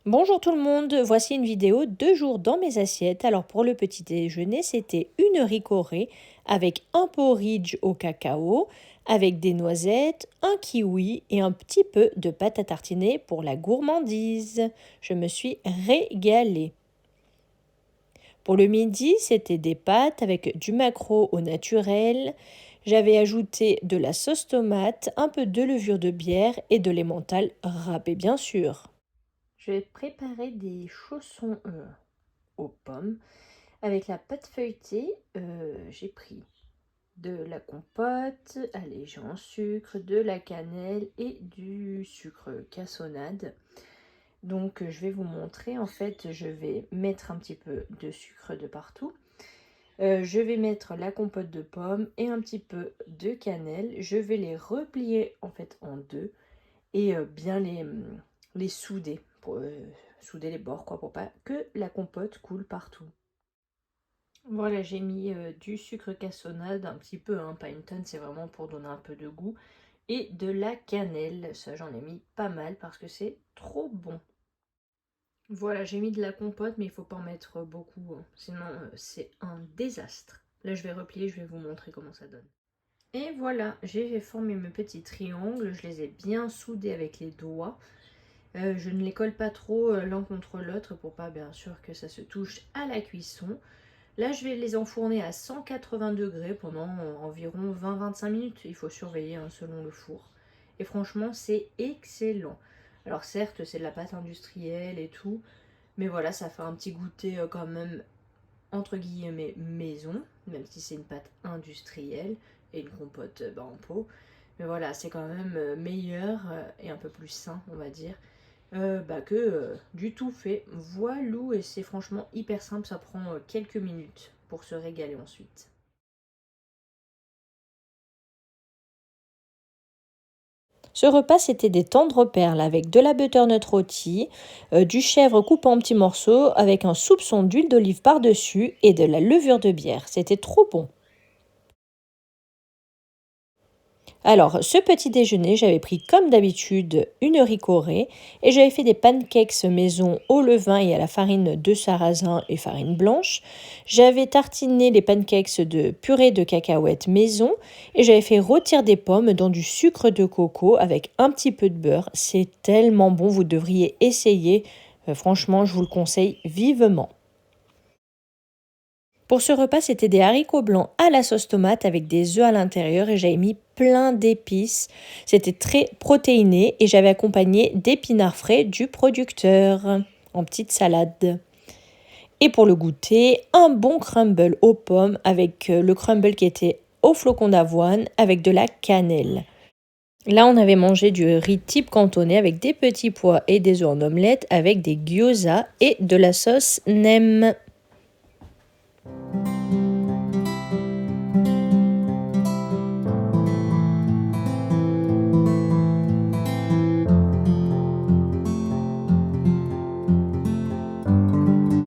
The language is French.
Bonjour tout le monde, voici une vidéo 2 jours dans mes assiettes. Alors pour le petit déjeuner, c'était une ricorée avec un porridge au cacao, avec des noisettes, un kiwi et un petit peu de pâte à tartiner pour la gourmandise. Je me suis régalée. Pour le midi, c'était des pâtes avec du maquereau au naturel. J'avais ajouté de la sauce tomate, un peu de levure de bière et de l'emmental râpé bien sûr. Je vais préparer des chaussons aux pommes. Avec la pâte feuilletée, j'ai pris de la compote allégée en sucre, de la cannelle et du sucre cassonade. Donc je vais vous montrer, en fait je vais mettre un petit peu de sucre de partout. Je vais mettre la compote de pommes et un petit peu de cannelle. Je vais les replier en fait en deux et bien les souder pour souder les bords quoi, pour pas que la compote coule partout. Voilà, j'ai mis du sucre cassonade, un petit peu, hein, pas une tonne, c'est vraiment pour donner un peu de goût. Et de la cannelle, ça j'en ai mis pas mal parce que c'est trop bon. Voilà, j'ai mis de la compote, mais il faut pas en mettre beaucoup, hein, sinon c'est un désastre. Là je vais replier, je vais vous montrer comment ça donne. Et voilà, j'ai formé mes petits triangles, je les ai bien soudés avec les doigts. Je ne les colle pas trop l'un contre l'autre pour pas bien sûr que ça se touche à la cuisson. Là, je vais les enfourner à 180 degrés pendant environ 20-25 minutes. Il faut surveiller hein, selon le four. Et franchement, c'est excellent. Alors certes, c'est de la pâte industrielle et tout. Mais voilà, ça fait un petit goûter quand même, entre guillemets, maison. Même si c'est une pâte industrielle et une compote en pot. Mais voilà, c'est quand même meilleur et un peu plus sain, on va dire. Que du tout fait. Voilou, et c'est franchement hyper simple, ça prend quelques minutes pour se régaler ensuite. Ce repas, c'était des tendres perles avec de la butternut rôtie, du chèvre coupé en petits morceaux avec un soupçon d'huile d'olive par-dessus et de la levure de bière. C'était trop bon. Alors, ce petit déjeuner, j'avais pris comme d'habitude une ricorée et j'avais fait des pancakes maison au levain et à la farine de sarrasin et farine blanche. J'avais tartiné les pancakes de purée de cacahuètes maison et j'avais fait rôtir des pommes dans du sucre de coco avec un petit peu de beurre. C'est tellement bon, vous devriez essayer. Franchement, je vous le conseille vivement. Pour ce repas, c'était des haricots blancs à la sauce tomate avec des œufs à l'intérieur et j'avais mis plein d'épices. C'était très protéiné et j'avais accompagné d'épinards frais du producteur en petite salade. Et pour le goûter, un bon crumble aux pommes avec le crumble qui était au flocon d'avoine avec de la cannelle. Là, on avait mangé du riz type cantonais avec des petits pois et des œufs en omelette avec des gyoza et de la sauce nem.